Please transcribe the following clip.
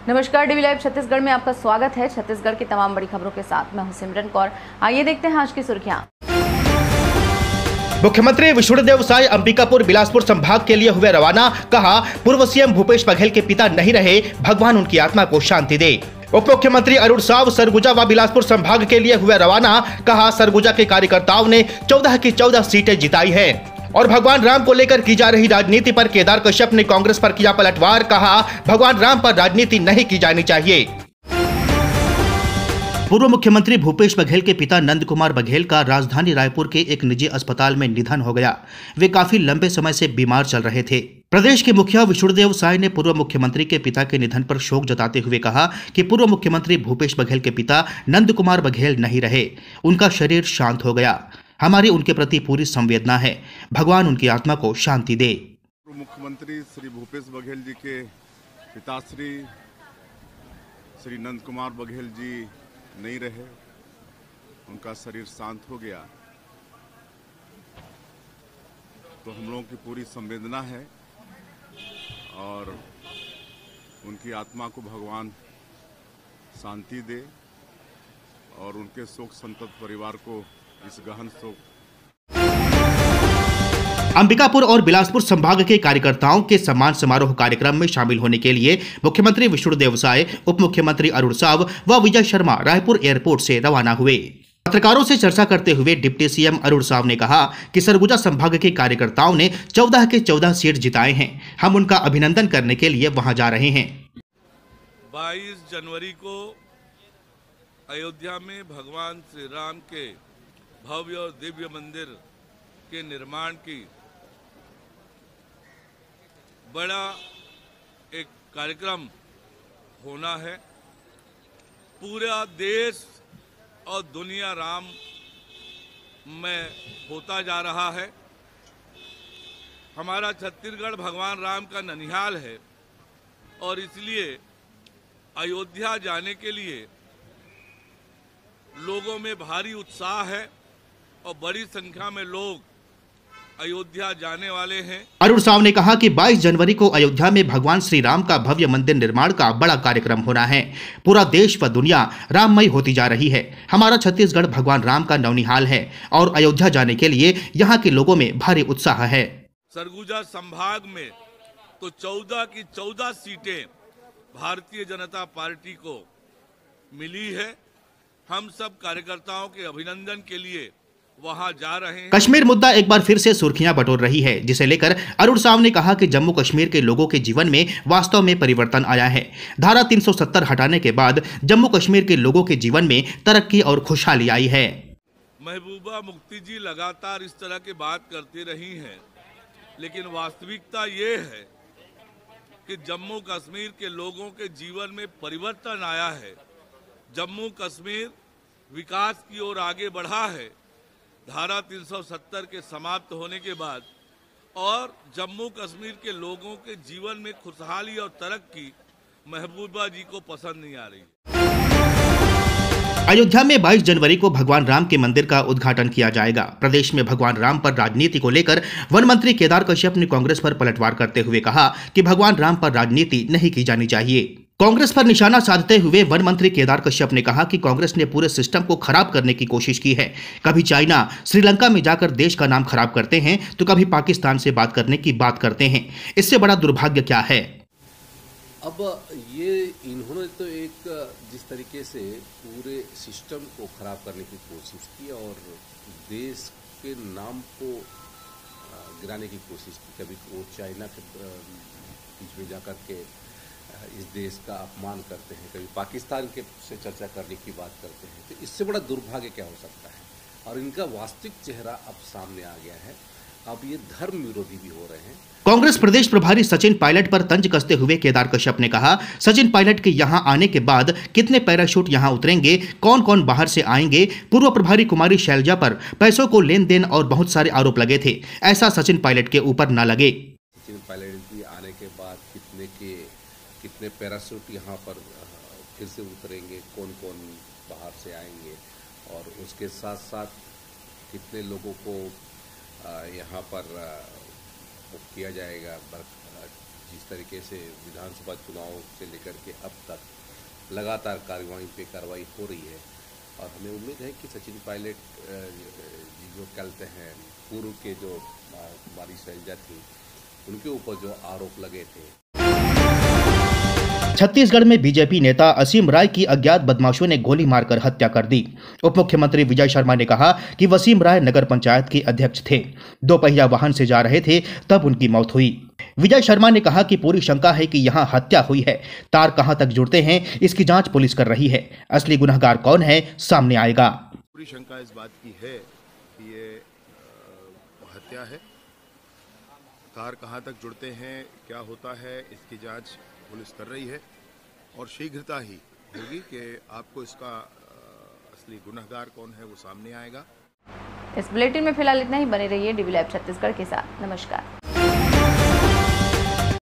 नमस्कार, DV live Chhattisgarh में आपका स्वागत है। छत्तीसगढ़ की तमाम बड़ी खबरों के साथ मैं हूं सिमरन कौर। आइए देखते हैं आज की सुर्खियां। मुख्यमंत्री विष्णुदेव साय अंबिकापुर बिलासपुर संभाग के लिए हुए रवाना। कहा, पूर्व सीएम भूपेश बघेल के पिता नहीं रहे, भगवान उनकी आत्मा को शांति दे। उप मुख्यमंत्री अरुण साव सरगुजा व बिलासपुर संभाग के लिए हुए रवाना। कहा, सरगुजा के कार्यकर्ताओं ने 14 की 14 सीटें जिताई हैं। और भगवान राम को लेकर की जा रही राजनीति पर केदार कश्यप ने कांग्रेस पर किया पलटवार। कहा, भगवान राम पर राजनीति नहीं की जानी चाहिए। पूर्व मुख्यमंत्री भूपेश बघेल के पिता नंद कुमार बघेल का राजधानी रायपुर के एक निजी अस्पताल में निधन हो गया। वे काफी लंबे समय से बीमार चल रहे थे। प्रदेश के मुखिया विष्णुदेव साय ने पूर्व मुख्यमंत्री के पिता के निधन पर शोक जताते हुए कहा कि पूर्व मुख्यमंत्री भूपेश बघेल के पिता नंद कुमार बघेल नहीं रहे, उनका शरीर शांत हो गया। हमारी उनके प्रति पूरी संवेदना है, भगवान उनकी आत्मा को शांति दे। मुख्यमंत्री श्री भूपेश बघेल जी के पिताश्री श्री नंद कुमार बघेल जी नहीं रहे, उनका शरीर शांत हो गया, तो हम लोगों की पूरी संवेदना है और उनकी आत्मा को भगवान शांति दे और उनके शोक संतप्त परिवार को इस गहन शोक। अंबिकापुर और बिलासपुर संभाग के कार्यकर्ताओं के सम्मान समारोह कार्यक्रम में शामिल होने के लिए मुख्यमंत्री विष्णुदेव साय, उप मुख्यमंत्री अरुण साव व विजय शर्मा रायपुर एयरपोर्ट से रवाना हुए। पत्रकारों से चर्चा करते हुए डिप्टी सीएम अरुण साव ने कहा कि सरगुजा संभाग के कार्यकर्ताओं ने 14 के 14 सीट जिताए हैं। हम उनका अभिनंदन करने के लिए वहां जा रहे हैं। 22 जनवरी को अयोध्या में भगवान श्री राम के भव्य और दिव्य मंदिर के निर्माण की बड़ा एक कार्यक्रम होना है। पूरा देश और दुनिया राम में होता जा रहा है। हमारा छत्तीसगढ़ भगवान राम का ननिहाल है और इसलिए अयोध्या जाने के लिए लोगों में भारी उत्साह है और बड़ी संख्या में लोग अयोध्या जाने वाले हैं। अरुण साव ने कहा कि 22 जनवरी को अयोध्या में भगवान श्री राम का भव्य मंदिर निर्माण का बड़ा कार्यक्रम होना है। पूरा देश व दुनिया राममय होती जा रही है। हमारा छत्तीसगढ़ भगवान राम का नवनिहाल है और अयोध्या जाने के लिए यहाँ के लोगों में भारी उत्साह है। सरगुजा संभाग में तो 14 की 14 सीटें भारतीय जनता पार्टी को मिली है। हम सब कार्यकर्ताओं के अभिनंदन के लिए वहां जा रहे हैं। कश्मीर मुद्दा एक बार फिर से सुर्खियां बटोर रही है, जिसे लेकर अरुण साव ने कहा कि जम्मू कश्मीर के लोगों के जीवन में वास्तव में परिवर्तन आया है। धारा 370 हटाने के बाद जम्मू कश्मीर के लोगों के जीवन में तरक्की और खुशहाली आई है। महबूबा मुफ्ती जी लगातार इस तरह की बात करती रही हैं, लेकिन वास्तविकता ये है कि जम्मू कश्मीर के लोगों के जीवन में परिवर्तन आया है। जम्मू कश्मीर विकास की ओर आगे बढ़ा है। धारा 370 के समाप्त होने के बाद और जम्मू कश्मीर के लोगों के जीवन में खुशहाली और तरक्की महबूबा जी को पसंद नहीं आ रही। अयोध्या में 22 जनवरी को भगवान राम के मंदिर का उद्घाटन किया जाएगा। प्रदेश में भगवान राम पर राजनीति को लेकर वन मंत्री केदार कश्यप ने कांग्रेस पर पलटवार करते हुए कहा कि भगवान राम पर राजनीति नहीं की जानी चाहिए। कांग्रेस पर निशाना साधते हुए वन मंत्री केदार कश्यप ने कहा कि कांग्रेस ने पूरे सिस्टम को खराब करने की कोशिश की है। कभी चाइना, श्रीलंका में जाकर देश का नाम खराब करते हैं तो कभी पाकिस्तान से बात करने की बात करते हैं। इससे बड़ा दुर्भाग्य क्या है? अब ये इन्होंने तो एक जिस तरीके से पूरे सिस्टम को खराब करने की कोशिश की और देश के नाम को गिराने की कोशिश की। कभी वो चाइना के बीच में जाकर के इस देश का अपमान करते हैं, कभी पाकिस्तान के से चर्चा करने की बात करते हैं। तो इससे बड़ा दुर्भाग्य क्या हो सकता है? और इनका वास्तविक चेहरा अब सामने आ गया है। अब ये धर्म विरोधी भी हो रहे हैं। कांग्रेस प्रदेश प्रभारी सचिन पायलट पर तंज कसते हुए केदार कश्यप ने कहा, सचिन पायलट के यहां आने के बाद कितने पैराशूट यहां उतरेंगे, कौन कौन बाहर से आएंगे। पूर्व प्रभारी कुमारी शैलजा पर पैसों को लेन देन और बहुत सारे आरोप लगे थे। ऐसा सचिन पायलट के ऊपर न लगे। सचिन पायलट जी आने के बाद कितने पैराशूट यहाँ पर फिर से उतरेंगे, कौन कौन बाहर से आएंगे और उसके साथ साथ कितने लोगों को यहाँ पर किया जाएगा, जिस तरीके से विधानसभा चुनाव से लेकर के अब तक लगातार कार्रवाई हो रही है, और हमें उम्मीद है कि सचिन पायलट जी जो कहते हैं पूर्व के जो हमारी शैलजा थी, उनके ऊपर जो आरोप लगे थे। छत्तीसगढ़ में बीजेपी नेता वसीम राय की अज्ञात बदमाशों ने गोली मारकर हत्या कर दी। उप मुख्यमंत्री विजय शर्मा ने कहा कि वसीम राय नगर पंचायत के अध्यक्ष थे, दोपहिया वाहन से जा रहे थे तब उनकी मौत हुई। विजय शर्मा ने कहा कि पूरी शंका है कि यहां हत्या हुई है, तार कहां तक जुड़ते हैं इसकी जांच पुलिस कर रही है, असली गुनहगार कौन है सामने आएगा। पूरी शंका इस बात की है कि ये हत्या है, तार कहां तक जुड़ते हैं, क्या होता है, इसकी जांच पुलिस कर रही है और शीघ्रता ही होगी कि आपको इसका असली गुनहगार कौन है वो सामने आएगा। इस बुलेटिन में फिलहाल इतना ही। बने रहिए DV Live छत्तीसगढ़ के साथ। नमस्कार।